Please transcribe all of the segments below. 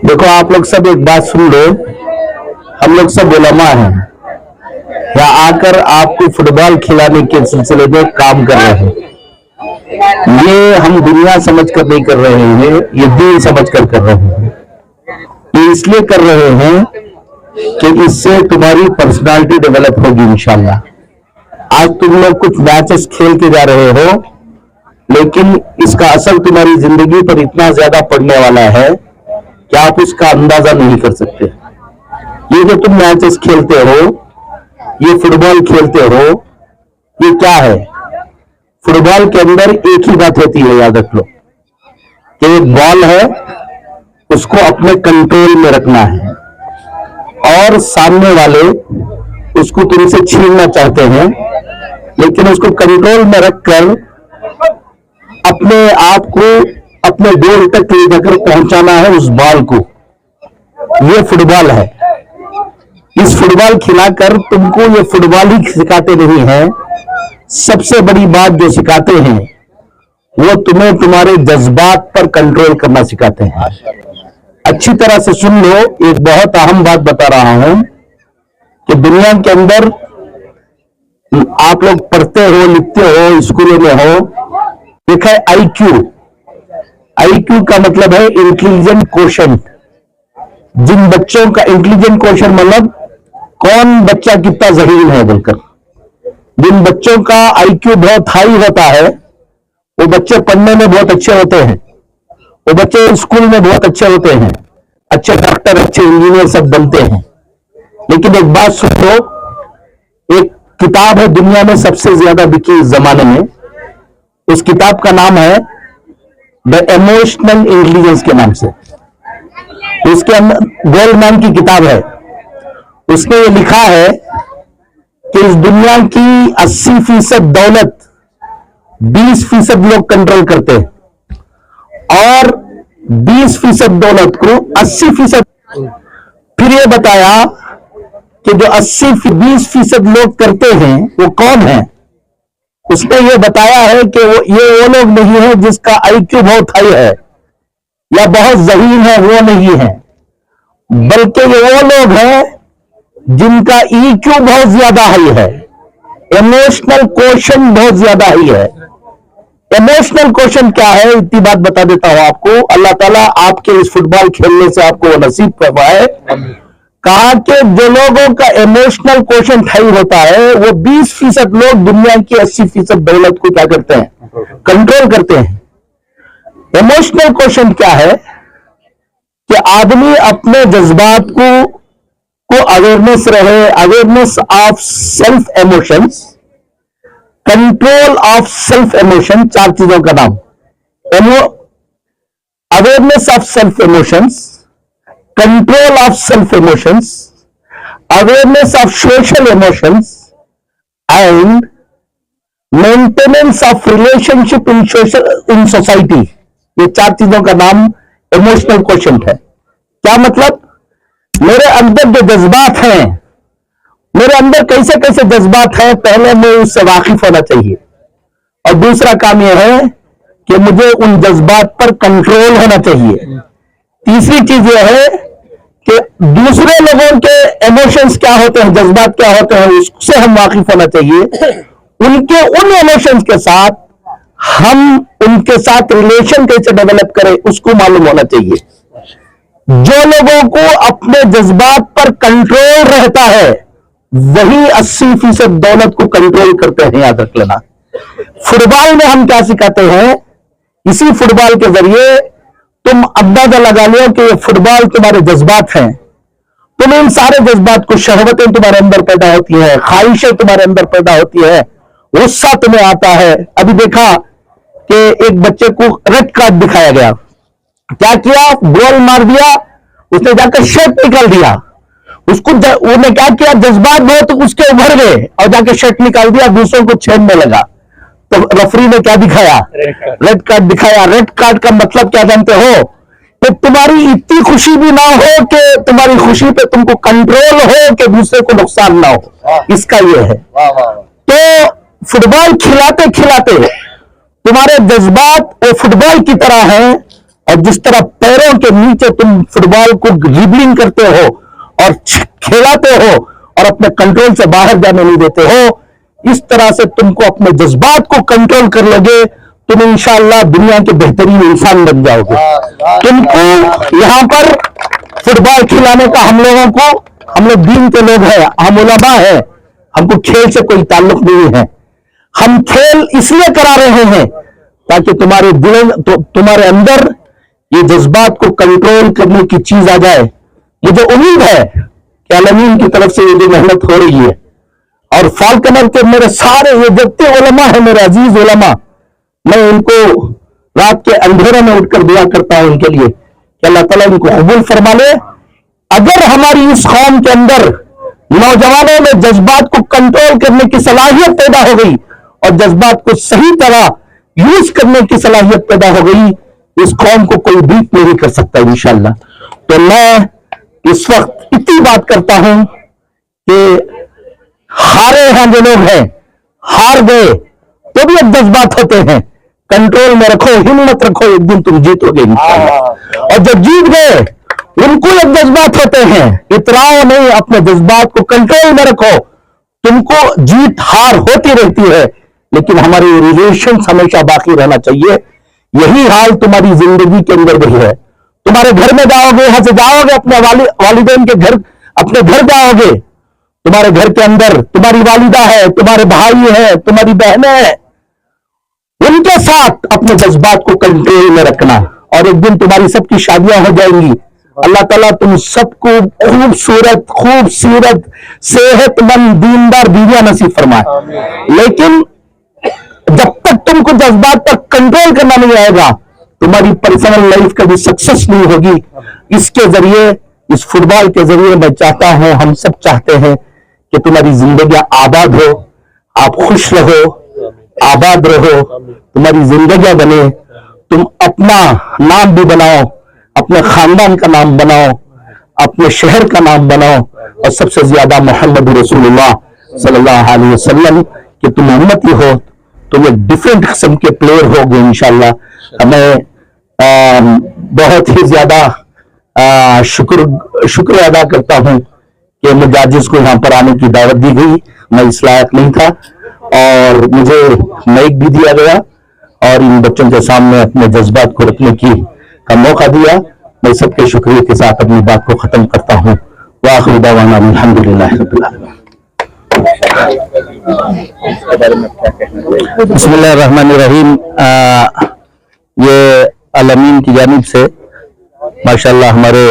देखो आप लोग सब एक बात सुन लो, हम लोग सब उलमा हैं, यहाँ आकर आपको फुटबॉल खिलाने के सिलसिले में काम कर रहे हैं। ये हम दुनिया समझ कर नहीं कर रहे हैं, ये दीन समझ कर रहे हैं। ये इसलिए कर रहे हैं कि इससे तुम्हारी पर्सनालिटी डेवलप होगी इंशाल्लाह। आज तुम लोग कुछ मैचेस खेल के जा रहे हो, लेकिन इसका असर तुम्हारी जिंदगी पर इतना ज्यादा पड़ने वाला है कि आप उसका अंदाजा नहीं कर सकते। ये जो तुम मैचेस खेलते हो, ये फुटबॉल खेलते हो, ये क्या है? फुटबॉल के अंदर एक ही बात होती है, याद रख लो, कि एक बॉल है, उसको अपने कंट्रोल में रखना है और सामने वाले उसको तुमसे छीनना चाहते हैं, लेकिन उसको कंट्रोल में रखकर अपने आप को अपने गोल तक ले जाकर पहुंचाना है उस बॉल को। ये फुटबॉल है। इस फुटबॉल खिलाकर तुमको ये फुटबॉल ही सिखाते नहीं है, सबसे बड़ी बात जो सिखाते हैं वो तुम्हें तुम्हारे जज्बात पर कंट्रोल करना सिखाते हैं। अच्छी तरह से सुन लो, एक बहुत अहम बात बता रहा हूं कि दुनिया के अंदर आप लोग पढ़ते हो, लिखते हो, स्कूलों में हो, देखा है आईक्यू। आईक्यू का मतलब है इंटेलिजेंट कोशेंट। जिन बच्चों का इंटेलिजेंट कोशेंट मतलब कौन बच्चा कितना ज़हीन है बोलकर, जिन बच्चों का आईक्यू बहुत हाई होता है वो बच्चे पढ़ने में बहुत अच्छे होते हैं, वो बच्चे स्कूल में बहुत अच्छे होते हैं, अच्छे डॉक्टर, अच्छे इंजीनियर सब बनते हैं। लेकिन एक बात सुन लो, एक किताब है दुनिया में सबसे ज्यादा बिकी इस जमाने में, उस किताब का नाम है द इमोशनल इंटेलिजेंस के नाम से। उसके अंदर गोल्डमैन की किताब है, उसने ये लिखा है कि इस दुनिया की 80% दौलत 20% लोग कंट्रोल करते हैं और 20% दौलत को 80%। फिर ये बताया कि जो 20% लोग करते हैं वो कौन है? उसने ये बताया है कि वो लोग नहीं है जिसका आईक्यू बहुत हाई है या बहुत ज़हीन है, वो नहीं है, बल्कि ये वो लोग हैं जिनका ईक्यू बहुत ज्यादा हाई है, इमोशनल क्वोशेंट बहुत ज्यादा हाई है। इमोशनल क्वोशेंट क्या है, इतनी बात बता देता हूं आपको। अल्लाह ताला आपके इस फुटबॉल खेलने से आपको वो नसीब करवाए। कहा कि जो लोगों का इमोशनल क्वोशेंट हाई होता है वो 20% लोग दुनिया की 80% दौलत को क्या करते हैं? कंट्रोल करते हैं। इमोशनल क्वोशेंट क्या है कि आदमी अपने जज्बात को अवेयरनेस रहे, awareness of self emotions, control of self emotion, 4 चीजों का नाम। Awareness of self emotions, control of self emotions, awareness of social emotions and maintenance of relationship in society. ये 4 चीजों का नाम इमोशनल क्वोशेंट है। क्या मतलब? मेरे अंदर जो जज्बात हैं, मेरे अंदर कैसे कैसे जज्बात हैं, पहले मैं उससे वाकिफ होना चाहिए, और दूसरा काम यह है कि मुझे उन जज्बात पर कंट्रोल होना चाहिए। तीसरी चीज यह है कि दूसरे लोगों के इमोशंस क्या होते हैं, जज्बात क्या होते हैं, उससे हम वाकिफ होना चाहिए। उनके उन इमोशंस के साथ हम उनके साथ रिलेशन कैसे डेवलप करें उसको मालूम होना चाहिए। जो लोगों को अपने जज्बात पर कंट्रोल रहता है वही 80% दौलत को कंट्रोल करते हैं, याद रख लेना। फुटबॉल में हम क्या सिखाते हैं? इसी फुटबॉल के जरिए तुम अंदाजा लगा लो कि ये फुटबॉल तुम्हारे जज्बात हैं। तुम इन सारे जज्बात को, शहवतें तुम्हारे अंदर पैदा होती है, ख्वाहिशें तुम्हारे अंदर पैदा होती है, गुस्सा तुम्हें आता है। अभी देखा कि एक बच्चे को रेड कार्ड दिखाया गया, क्या किया? बॉल मार दिया, उसने जाकर शर्ट निकाल दिया। उसको उन्हें क्या किया? जज्बात बहुत उसके उभर गए और जाकर शर्ट निकाल दिया, दूसरों को छेड़ने लगा। तो रेफरी ने क्या दिखाया? रेड कार्ड दिखाया। रेड कार्ड का मतलब क्या जानते हो? कि तुम्हारी इतनी खुशी भी ना हो कि तुम्हारी खुशी पे तुमको कंट्रोल हो कि दूसरे को नुकसान ना हो, इसका ये है। तो फुटबॉल खिलाते खिलाते तुम्हारे जज्बात वो फुटबॉल की तरह हैं और जिस तरह पैरों के नीचे तुम फुटबॉल को ड्रिबलिंग करते हो और खेलाते हो और अपने कंट्रोल से बाहर जाने नहीं देते हो, इस तरह से तुमको अपने जज्बात को कंट्रोल कर लोगे, तुम इंशाअल्लाह दुनिया के बेहतरीन इंसान बन जाओगे। तुमको यहाँ पर फुटबॉल खिलाने का हम लोग दीन के लोग हैं, हम उलमा हैं, हमको खेल से कोई ताल्लुक नहीं है। हम खेल इसलिए करा रहे हैं ताकि तुम्हारे अंदर ये जज्बात को कंट्रोल करने की चीज आ जाए। मुझे उम्मीद है कि अल्लाह की तरफ से ये जो मेहनत हो रही है, और फाल्कनर के मेरे सारे ये जितने उलमा है, मेरे अजीज उलमा, मैं इनको रात के अंधेरे में उठकर दुआ करता हूं इनके लिए कि अल्लाह ताला इनको कबूल फरमा ले। अगर हमारी इस कौम के अंदर नौजवानों में जज्बात को कंट्रोल करने की सलाहियत पैदा हो गई और जज्बात को सही तरह यूज करने की सलाहियत पैदा हो गई, इस कौम को कोई बीट नहीं कर सकता इंशाअल्लाह। तो मैं इस वक्त इतनी बात करता हूं कि हारे हैं जो लोग हैं, हार गए तो भी एक जज्बात होते हैं, कंट्रोल में रखो, हिम्मत रखो, एक दिन तुम जीतोगे इंशाअल्लाह। और जब जीत गए उनको एक जज्बात होते हैं, इतराओ नहीं, अपने जज्बात को कंट्रोल में रखो। तुमको जीत हार होती रहती है, लेकिन हमारी रिलेशन हमेशा बाकी रहना चाहिए। यही हाल तुम्हारी जिंदगी के अंदर भी है। तुम्हारे घर में जाओगे, यहां से जाओगे अपने वालिदैन के घर, अपने घर जाओगे, तुम्हारे घर के अंदर तुम्हारी वालिदा है, तुम्हारे भाई है, तुम्हारी बहनें हैं, उनके साथ अपने जज्बात को कंट्रोल में रखना। और एक दिन तुम्हारी सबकी शादियां हो जाएंगी। अल्लाह ताला तुम सबको खूबसूरत सेहतमंद दीनदार बीवियां नसीब फरमाए। लेकिन जब तक तुमको जज्बात पर कंट्रोल करना नहीं आएगा, तुम्हारी पर्सनल लाइफ कभी सक्सेस नहीं होगी। इसके जरिए, इस फुटबॉल के जरिए मैं चाहता हूं, हम सब चाहते हैं कि तुम्हारी जिंदगी आबाद हो, आप खुश रहो, आबाद रहो, तुम्हारी जिंदगी बने, तुम अपना नाम भी बनाओ, अपने खानदान का नाम बनाओ, अपने शहर का नाम बनाओ, और सबसे ज्यादा मोहम्मद रसूलुल्लाह सल्लल्लाहु अलैहि वसल्लम कि तुम उम्मती हो, तुम एक डिफरेंट किस्म के प्लेयर होगे इंशाअल्लाह। मैं बहुत ही ज्यादा शुक्र अदा करता हूं कि मुजाजिज को यहाँ पर आने की दावत दी गई। मैं इस लायक नहीं था और मुझे माइक भी दिया गया और इन बच्चों के सामने अपने जज्बात को रखने का मौका दिया। मैं सबके शुक्रिया के साथ अपनी बात को खत्म करता हूँ। वाखिर दावाना अल्हम्दुलिल्लाह रब्बिल आलमीन। बिस्मिल्लाहिर्रहमानिर्रहीम। ये अल-अमीन की जानिब से माशाअल्लाह हमारे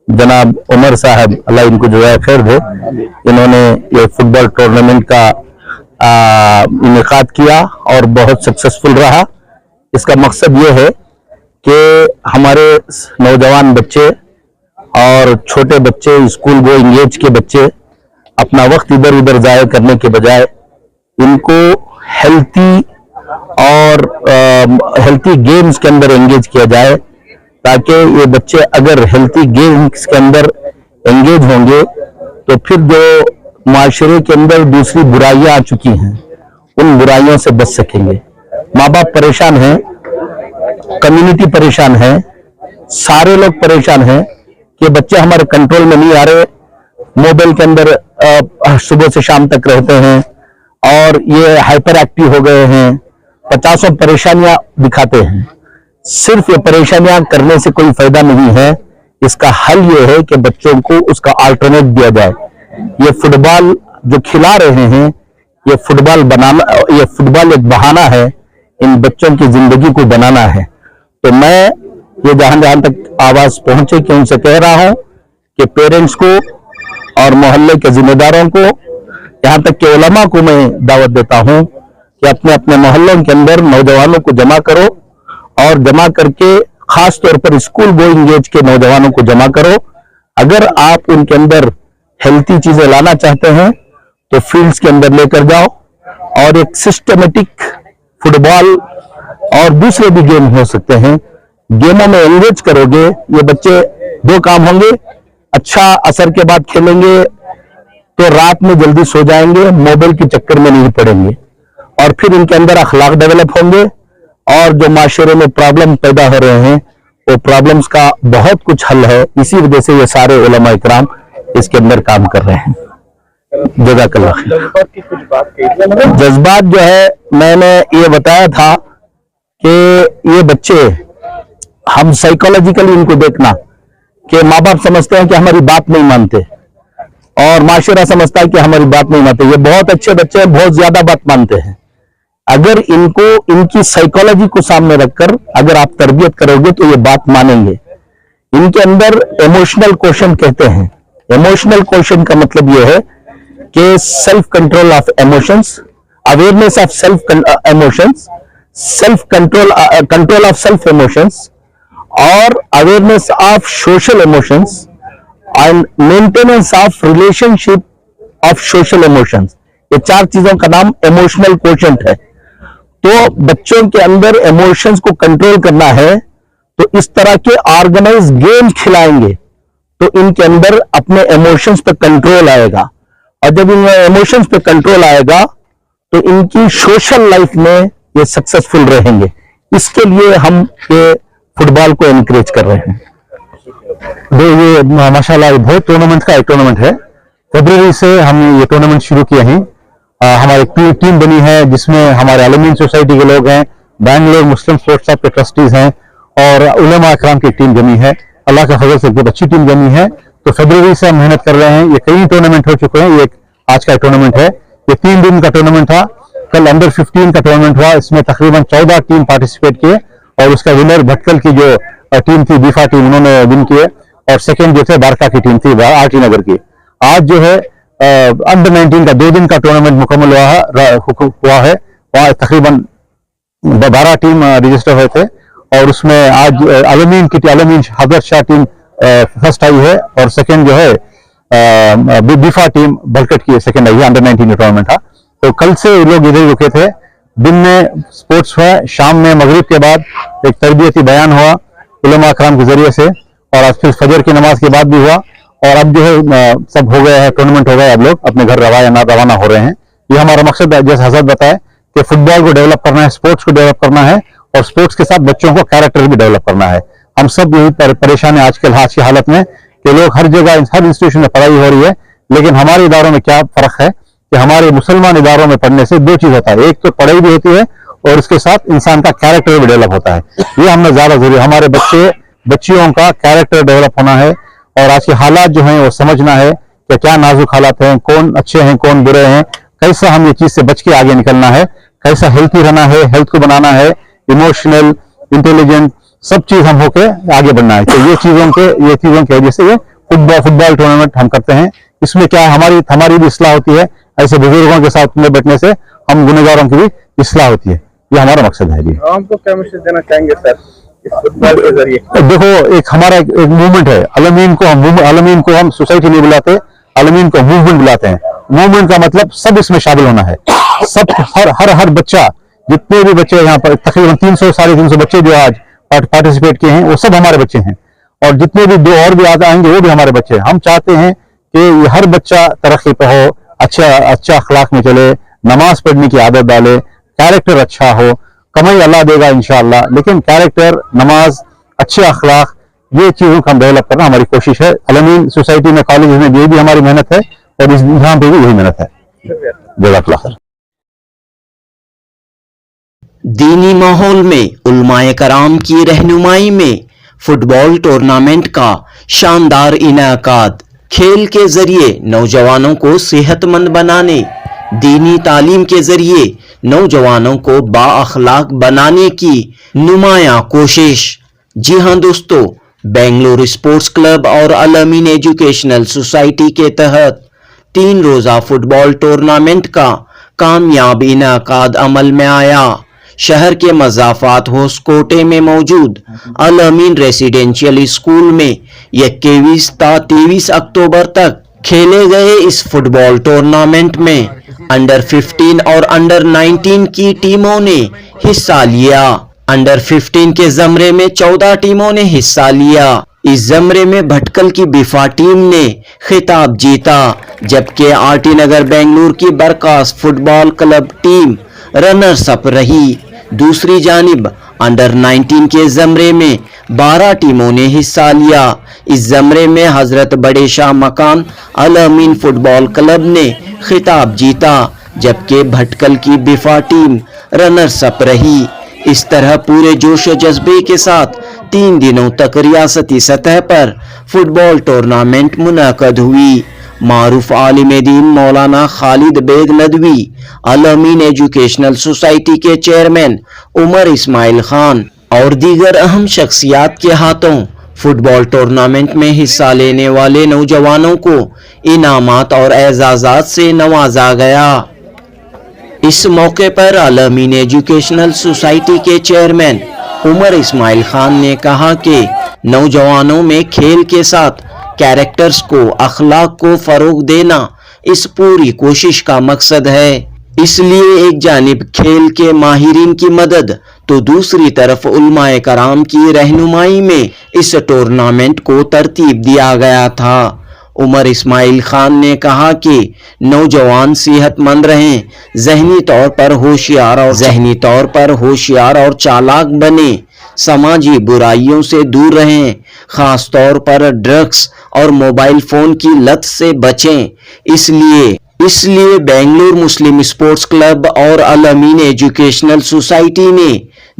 जनाब उमर साहब, अल्लाह इनको जो है खैर दे, इन्होंने ये फुटबॉल टूर्नामेंट का इनेकाद किया और बहुत सक्सेसफुल रहा। इसका मकसद ये है कि हमारे नौजवान बच्चे और छोटे बच्चे, स्कूल गोइंग एज के बच्चे अपना वक्त इधर उधर जाया करने के बजाय इनको हेल्थी गेम्स के अंदर एंगेज किया जाए, ताकि ये बच्चे अगर हेल्थी गेम्स के अंदर एंगेज होंगे तो फिर जो माशरे के अंदर दूसरी बुराइयां आ चुकी हैं उन बुराइयों से बच सकेंगे। माँ बाप परेशान हैं, कम्युनिटी परेशान है, सारे लोग परेशान हैं कि बच्चे हमारे कंट्रोल में नहीं आ रहे, मोबाइल के अंदर सुबह से शाम तक रहते हैं और ये हाइपर एक्टिव हो गए हैं, 50 परेशानियां दिखाते हैं। सिर्फ ये परेशानियां करने से कोई फायदा नहीं है। इसका हल ये है कि बच्चों को उसका अल्टरनेट दिया जाए। ये फुटबॉल जो खिला रहे हैं, ये फुटबॉल एक बहाना है इन बच्चों की जिंदगी को बनाना है। तो मैं ये जहां तक आवाज पहुंचे कि उनसे कह रहा हूं कि पेरेंट्स को और मोहल्ले के जिम्मेदारों को, यहां तक कि उलमा को मैं दावत देता हूं कि अपने अपने मोहल्लों के अंदर नौजवानों को जमा करो और जमा करके खास तौर पर स्कूल गोइंग एज के नौजवानों को जमा करो। अगर आप उनके अंदर हेल्थी चीजें लाना चाहते हैं तो फील्ड्स के अंदर लेकर जाओ और एक सिस्टमेटिक फुटबॉल और दूसरे भी गेम हो सकते हैं, गेमों में एंगेज करोगे। ये बच्चे दो काम होंगे, अच्छा असर के बाद खेलेंगे तो रात में जल्दी सो जाएंगे, मोबाइल के चक्कर में नहीं पड़ेंगे, और फिर इनके अंदर अखलाक डेवलप होंगे और जो माशरे में प्रॉब्लम पैदा हो रहे हैं वो प्रॉब्लम्स का बहुत कुछ हल है। इसी वजह से ये सारे उलमा इकराम इसके अंदर काम कर रहे हैं। जज़ाकल्लाह। जज्बात जो है, मैंने ये बताया था कि ये बच्चे, हम साइकोलॉजिकली इनको देखना कि माँ बाप समझते हैं कि हमारी बात नहीं मानते और माशरा समझता है कि हमारी बात नहीं मानते। ये बहुत अच्छे बच्चे हैं, बहुत ज्यादा बात मानते हैं। अगर इनको, इनकी साइकोलॉजी को सामने रखकर अगर आप तरबियत करोगे तो ये बात मानेंगे। इनके अंदर इमोशनल क्वेश्चन कहते हैं। इमोशनल क्वेश्चन का मतलब ये है कि self control of emotions, awareness of self emotions, self control of self emotions और awareness of social emotions and maintenance of relationship of social emotions. ये 4 चीजों का नाम इमोशनल क्वोशंट है। तो बच्चों के अंदर इमोशंस को कंट्रोल करना है तो इस तरह के ऑर्गेनाइज गेम्स खिलाएंगे तो इनके अंदर अपने इमोशंस पे कंट्रोल आएगा, और जब इन इमोशंस पे कंट्रोल आएगा तो इनकी सोशल लाइफ में ये सक्सेसफुल रहेंगे। इसके लिए हम ये फुटबॉल को एनकरेज कर रहे हैं। ये माशाल्लाह बहुत टूर्नामेंट का एक टूर्नामेंट है। फरवरी से हमने ये टूर्नामेंट शुरू किया है। हमारी टीम बनी है जिसमें हमारे अलमीन सोसाइटी के लोग हैं, बैंगलोर मुस्लिम स्पोर्ट्स क्लब के ट्रस्टीज हैं और उलमा इकराम की टीम जमी है। अल्लाह का फजल से बहुत अच्छी टीम जमी है। तो फरवरी से हम मेहनत कर रहे हैं। ये कई टूर्नामेंट हो चुके हैं। ये आज का टूर्नामेंट है। ये 3 दिन का टूर्नामेंट था। कल अंडर 15 का टूर्नामेंट हुआ। इसमें तकरीबन 14 टीम पार्टिसिपेट किए और उसका विनर भटकल की जो टीम थी, बीफा टीम, उन्होंने विन किए और सेकंड जो थे बारका की टीम थी, आरटी नगर की। आज जो है अंडर 19 का 2 दिन का टूर्नामेंट मुकम्मल हुआ है। वहाँ तकरीबन 12 टीम रजिस्टर हुए थे और उसमें आज अलमीन हजरत शाह टीम फर्स्ट आई है और सेकंड जो है बीफा टीम बलकट की सेकंड आई है। अंडर 19 टूर्नामेंट था। तो कल से लोग इधर रुके थे। दिन में स्पोर्ट्स हुआ, शाम में मगरिब के बाद एक तरबियती बयान हुआ उलमा इकराम के जरिए से, और आज फिर फजर की नमाज के बाद भी हुआ। और अब जो है सब हो गया है, टूर्नामेंट हो गया। अब लोग अपने घर रवाना हो रहे हैं। ये हमारा मकसद है, जैसे हजरत बताए कि फुटबॉल को डेवलप करना है, स्पोर्ट्स को डेवलप करना है और स्पोर्ट्स के साथ बच्चों को कैरेक्टर भी डेवलप करना है। हम सब यही परेशान है आजकल आज की हालत में कि लोग हर जगह, हर इंस्टीट्यूशन में पढ़ाई हो रही है, लेकिन हमारे इदारों में क्या फर्क है कि हमारे मुसलमान इदारों में पढ़ने से 2 चीज होता है। एक तो पढ़ाई भी होती है और उसके साथ इंसान का कैरेक्टर भी डेवलप होता है। ये हमने ज्यादा जरूरी, हमारे बच्चियों का कैरेक्टर डेवलप होना है और आज के हालात जो हैं वो समझना है कि क्या नाजुक हालात हैं, कौन अच्छे हैं, कौन बुरे हैं, कैसा हम ये चीज से बच के आगे निकलना है, कैसा हेल्थी रहना है, हेल्थ को बनाना है, इमोशनल, इंटेलिजेंट, सब चीज हम होके आगे बढ़ना है। तो ये चीजों की वजह से ये फुटबॉल टूर्नामेंट हम करते हैं। इसमें क्या हमारी भी इस्लाह होती है। ऐसे बुजुर्गों के साथ में बैठने से हम गुनहगारों की भी इस्लाह होती है। ये हमारा मकसद है। जी, आपको क्या मैसेज देना चाहेंगे सर इस फुटबॉल के जरिए? देखो, एक हमारा एक मूवमेंट है। अलमीन को हम सोसाइटी नहीं बुलाते, अलमीन को मूवमेंट बुलाते हैं। मूवमेंट का मतलब सब इसमें शामिल होना है। सब हर बच्चा, जितने भी बच्चे यहाँ पर तकरीबन 300-350 बच्चे जो आज पार्टिसिपेट किए हैं वो सब हमारे बच्चे हैं और जितने भी 2 और भी आएंगे वो भी हमारे बच्चे हैं। हम चाहते हैं कि हर बच्चा तरक्की पे हो, अच्छा अखलाक में चले, नमाज पढ़ने की आदत डाले, कैरेक्टर अच्छा हो। कमाई अल्लाह देगा इंशाअल्लाह, लेकिन कैरेक्टर, नमाज, अच्छे अखलाक, ये चीजों का हम डेवलप करना हमारी कोशिश है। अलमीन सोसाइटी में, कॉलेज में ये भी हमारी मेहनत है और इस यहाँ पे भी यही मेहनत है। जज़ाकल्लाह। दीनी माहौल में उलमाए कराम की रहनुमाई में फुटबॉल टूर्नामेंट का शानदार इनाकाद, खेल के जरिए नौजवानों को सेहतमंद बनाने, दीनी तालीम के जरिए नौजवानों को बाअखलाक बनाने की नुमायां कोशिश। जी हाँ दोस्तों, बेंगलुरु स्पोर्ट्स क्लब और अलमीन एजुकेशनल सोसाइटी के तहत 3 रोज़ा फुटबॉल टूर्नामेंट का कामयाब इनाकाद अमल में आया। शहर के मज़ाफ़ात हाउस कोटे में मौजूद अलमीन रेसिडेंशियल स्कूल में 21 ता 23 अक्टूबर तक खेले गए इस फुटबॉल टूर्नामेंट में अंडर 15 और अंडर 19 की टीमों ने हिस्सा लिया। अंडर 15 के जमरे में 14 टीमों ने हिस्सा लिया। इस जमरे में भटकल की बीफा टीम ने खिताब जीता, जबकि आरटी नगर बेंगलुरु की Barkas football club team runners up रही। दूसरी जानिब अंडर 19 के ज़मरे में 12 टीमों ने हिस्सा लिया। इस ज़मरे में हजरत बड़े शाह मकान अल अमीन फुटबॉल क्लब ने खिताब जीता, जबकि भटकल की बिफा टीम रनर्स अप रही। इस तरह पूरे जोश जज्बे के साथ 3 दिनों तक रियासती सतह पर फुटबॉल टूर्नामेंट मुनक़द हुई। मारूफ आलिम दीन मौलाना खालिद बेग नदवी, अल अमीन एजुकेशनल सोसाइटी के चेयरमैन उमर इस्माइल खान और दीगर अहम शख्सियात के हाथों फुटबॉल टूर्नामेंट में हिस्सा लेने वाले नौजवानों को इनामात और एजाज़ात से नवाजा गया। इस मौके पर अल अमीन एजुकेशनल सोसाइटी के चेयरमैन उमर इस्माइल खान ने कहा कि नौजवानों में खेल के साथ कैरेक्टर्स को, अखलाक को फरोग देना इस पूरी कोशिश का मकसद है। इसलिए एक जानिब खेल के माहिरीन की मदद तो दूसरी तरफ उलमाए कराम की रहनुमाई में इस टूर्नामेंट को तरतीब दिया गया था। उमर इस्माइल खान ने कहा कि नौजवान सेहतमंद रहें, ज़हनी तौर पर होशियार और चालाक बने, समाजी बुराइयों से दूर रहें, खास तौर पर ड्रग्स और मोबाइल फोन की लत से बचें। इसलिए बेंगलुरु मुस्लिम स्पोर्ट्स क्लब और अल अमीन एजुकेशनल सोसाइटी ने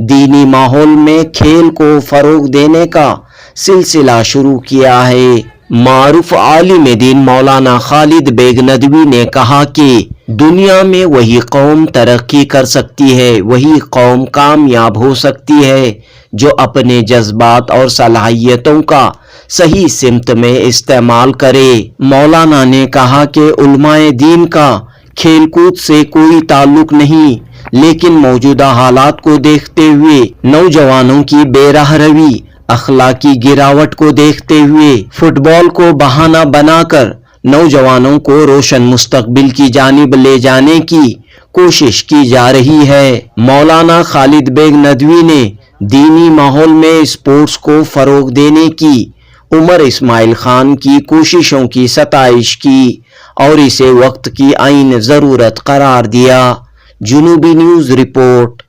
दीनी माहौल में खेल को फरोग देने का सिलसिला शुरू किया है। मारूफ आलिम दीन मौलाना खालिद बेग नदवी ने कहा कि दुनिया में वही कौम तरक्की कर सकती है, वही कौम कामयाब हो सकती है जो अपने जज्बात और सलाहियतों का सही सिमत में इस्तेमाल करे। मौलाना ने कहा कि उलमाए दीन का खेलकूद से कोई ताल्लुक नहीं, लेकिन मौजूदा हालात को देखते हुए, नौजवानों की बेराह रवी, अखलाकी गिरावट को देखते हुए फुटबॉल को बहाना बनाकर नौजवानों को रोशन मुस्तकबिल की जानिब ले जाने की कोशिश की जा रही है। मौलाना खालिद बेग नदवी ने दीनी माहौल में स्पोर्ट्स को फरोग देने की उमर इस्माइल खान की कोशिशों की सताइश की और इसे वक्त की आईन ज़रूरत करार दिया। जुनूबी न्यूज़ रिपोर्ट।